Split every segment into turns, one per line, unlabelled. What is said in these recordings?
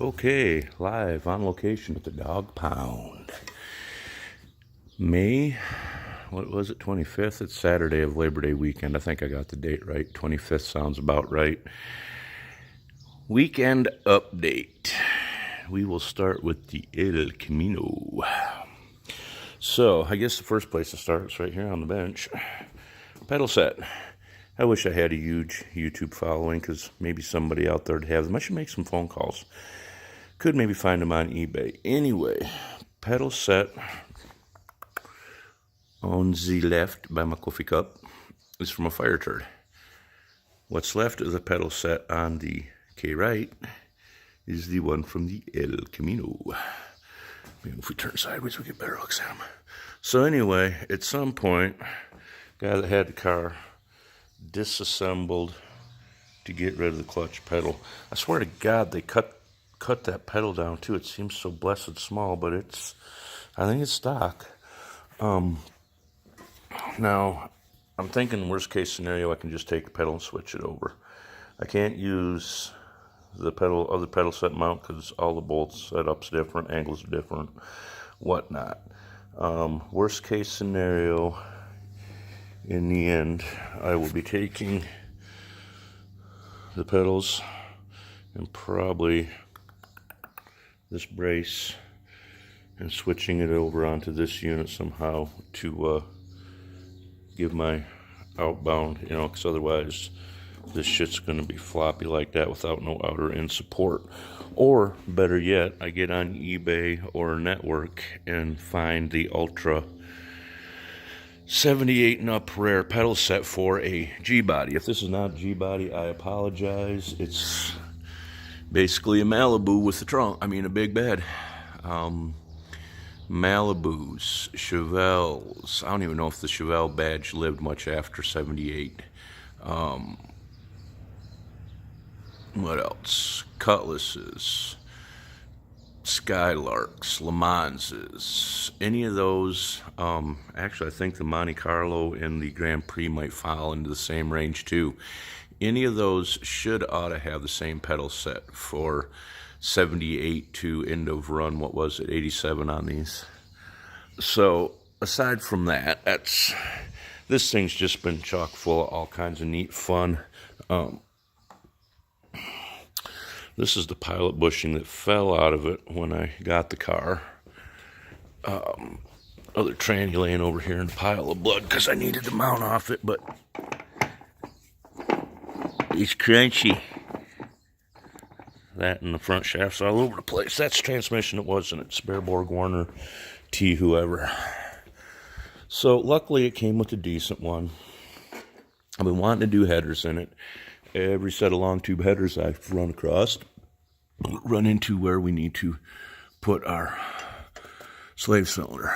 Okay, live on location at the Dog Pound. May, what was it, 25th? It's Saturday of Labor Day weekend. I think I got the date right. 25th sounds about right. Weekend update. We will start with the El Camino. So, I guess the first place to start is right here on the bench. Pedal set. I wish I had a huge YouTube following because maybe somebody out there would have them. I should make some phone calls. Could maybe find them on eBay. Anyway, pedal set on the left by my coffee cup is from a fire turd. What's left of the pedal set on the right is the one from the El Camino. Maybe if we turn sideways, we get better looks at them. So anyway, at some point, guy that had the car disassembled to get rid of the clutch pedal. I swear to God, they cut that pedal down too. It seems so blessed small, but I think it's stock. Now, I'm thinking worst case scenario, I can just take the pedal and switch it over. I can't use the other pedal set mount because all the bolts setup's different, angles are different, whatnot. Worst case scenario, in the end, I will be taking the pedals and probably this brace and switching it over onto this unit somehow to give my outbound, because otherwise this shit's going to be floppy like that without no outer end support. Or better yet, I get on eBay or Network and find the Ultra 78 and up rare pedal set for a G-body. If this is not G-body, I apologize. It's basically a Malibu with a trunk. I mean, a big bed. Malibus, Chevelles. I don't even know if the Chevelle badge lived much after 78. What else? Cutlasses, Skylarks, Le Manses, any of those. Actually, I think the Monte Carlo and the Grand Prix might fall into the same range too. Any of those ought to have the same pedal set for 78 to end of run, what was it, 87 on these. So aside from that, this thing's just been chock full of all kinds of neat fun. This is the pilot bushing that fell out of it when I got the car. Other tranny laying over here in a pile of blood because I needed to mount off it, but it's crunchy. That and the front shaft's all over the place. That's transmission, it wasn't. It's Spare Borg Warner T whoever. So luckily it came with a decent one. I've been wanting to do headers in it. Every set of long tube headers I've run into where we need to put our slave cylinder.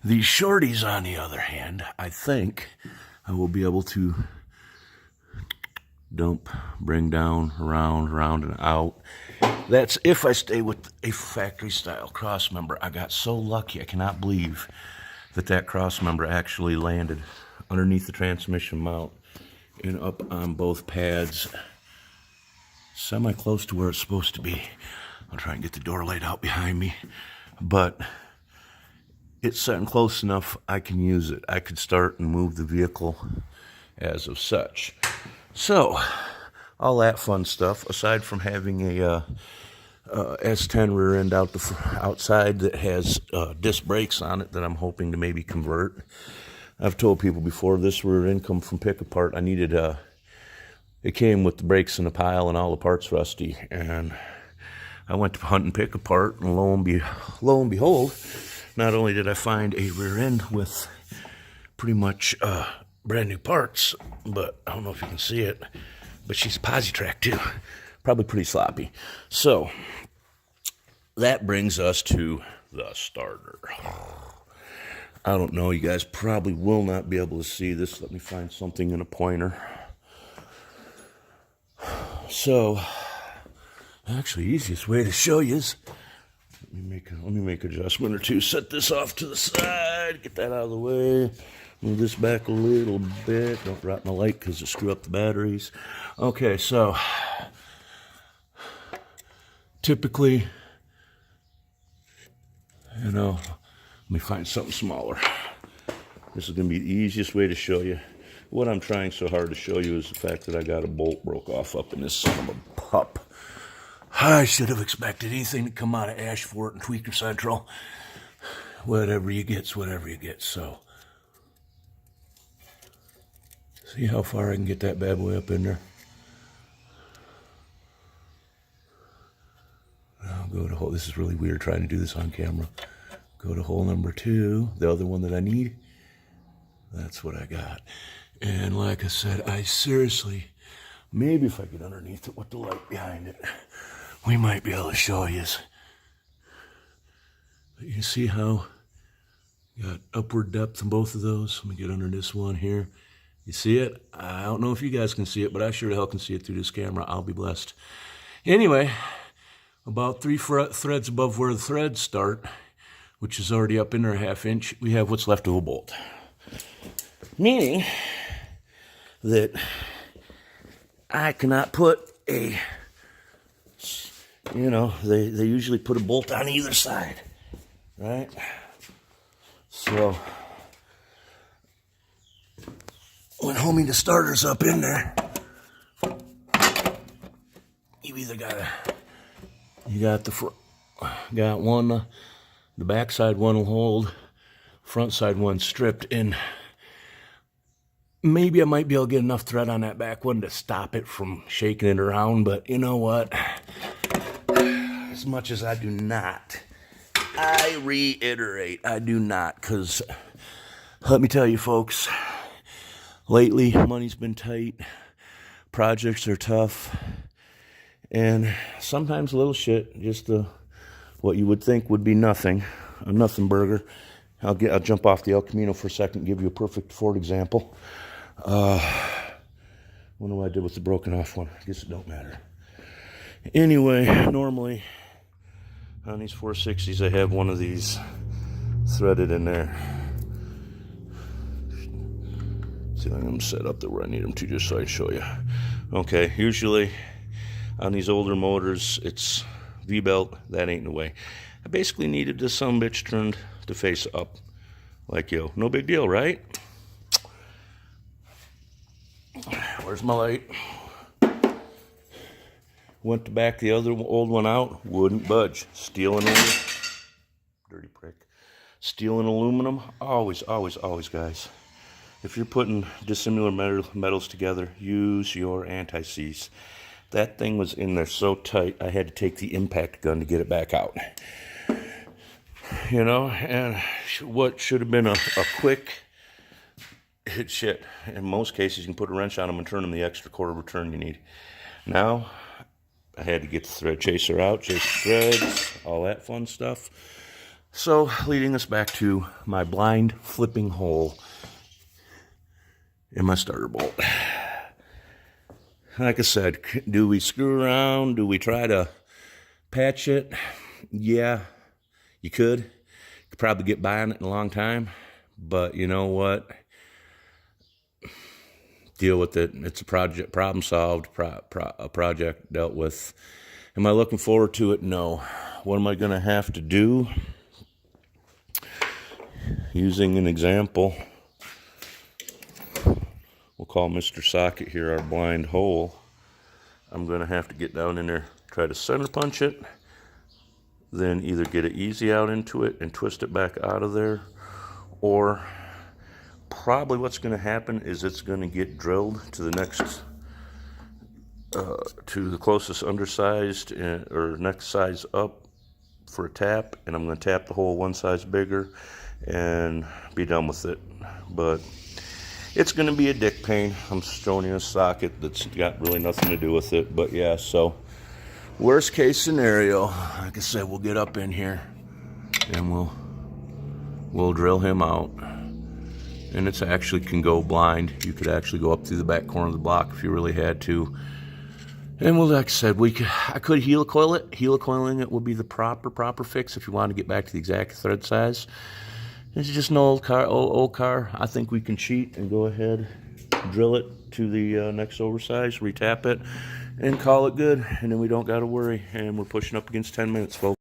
These shorties, on the other hand, I think I will be able to bring down, around, and out. That's if I stay with a factory-style cross member. I got so lucky, I cannot believe that cross member actually landed underneath the transmission mount and up on both pads, semi-close to where it's supposed to be. I'll try and get the door laid out behind me, but it's sitting close enough I can use it. I could start and move the vehicle as of such. So, all that fun stuff, aside from having a S10 rear end outside that has disc brakes on it that I'm hoping to maybe convert. I've told people before, this rear end come from pick apart. I needed it came with the brakes in a pile and all the parts rusty, and I went to hunt and pick apart, and lo and behold, not only did I find a rear end with pretty much brand new parts, but I don't know if you can see it, but she's a posi track too. Probably pretty sloppy. So that brings us to the starter. I don't know, you guys probably will not be able to see this. Let me find something in a pointer. So, actually, easiest way to show you is, let me make an adjustment or two. Set this off to the side, get that out of the way. Move this back a little bit. Don't drop my light because it'll screw up the batteries. Okay, so typically, you know, let me find something smaller. This is going to be the easiest way to show you. What I'm trying so hard to show you is the fact that I got a bolt broke off up in this son of a pup. I should have expected anything to come out of Ashford and Tweaker Central. Whatever you get's whatever you get, so. See how far I can get that bad boy up in there? I'll go to hole, this is really weird trying to do this on camera. Go to hole number 2, the other one that I need. That's what I got. And like I said, I seriously, maybe if I get underneath it with the light behind it, we might be able to show you. But you see how you got upward depth in both of those? Let me get under this one here. You see it? I don't know if you guys can see it, but I sure the hell can see it through this camera. I'll be blessed. Anyway, about 3 threads above where the threads start, which is already up in there a 1/2 inch, we have what's left of a bolt. Meaning that I cannot put a, you know, they usually put a bolt on either side, right? So when homing the starter's up in there, you either got one, the back side one will hold, front side one stripped, and maybe I might be able to get enough thread on that back one to stop it from shaking it around, but you know what? As much as I do not, I reiterate, I do not, because let me tell you folks, lately money's been tight, projects are tough, and sometimes little shit, just what you would think would be nothing, a nothing burger. I'll jump off the El Camino for a second and give you a perfect Ford example. Wonder what I did with the broken off one. I guess it don't matter. Anyway, normally on these 460s I have one of these threaded in there. See if I can set up there where I need them to, just so I show you. Okay, usually on these older motors it's V-belt, that ain't the way. I basically needed this sumbitch turned to face up, like, yo, no big deal, right? Where's my light? Went to back the other old one out, wouldn't budge. Steel and aluminum, dirty prick. Steel and aluminum, always, guys. If you're putting dissimilar metals together, use your anti-seize. That thing was in there so tight, I had to take the impact gun to get it back out. You know, and what should have been a quick hit shit, in most cases you can put a wrench on them and turn them the extra quarter of a turn you need. Now I had to get the thread chaser out, chase the threads, all that fun stuff. So leading us back to my blind flipping hole in my starter bolt. Like I said, do we screw around? Do we try to patch it? Yeah, you could. You could probably get by on it in a long time. But you know what? Deal with it. It's a project, problem solved, a project dealt with. Am I looking forward to it? No. What am I going to have to do? Using an example, we'll call Mr. Socket here our blind hole. I'm going to have to get down in there, try to center punch it, then either get it easy out into it and twist it back out of there, or probably what's going to happen is it's going to get drilled to the next, to the closest undersized or next size up for a tap, and I'm going to tap the hole one size bigger and be done with it. But it's going to be a dick pain. I'm showing you a socket that's got really nothing to do with it. But yeah, so worst case scenario, like I said, we'll get up in here and we'll drill him out. And it's actually can go blind. You could actually go up through the back corner of the block if you really had to. And well, like I said, I could helicoil it. Helicoiling it would be the proper fix if you want to get back to the exact thread size. It's just an old car. I think we can cheat and go ahead, drill it to the next oversize, retap it, and call it good. And then we don't got to worry. And we're pushing up against 10 minutes, folks.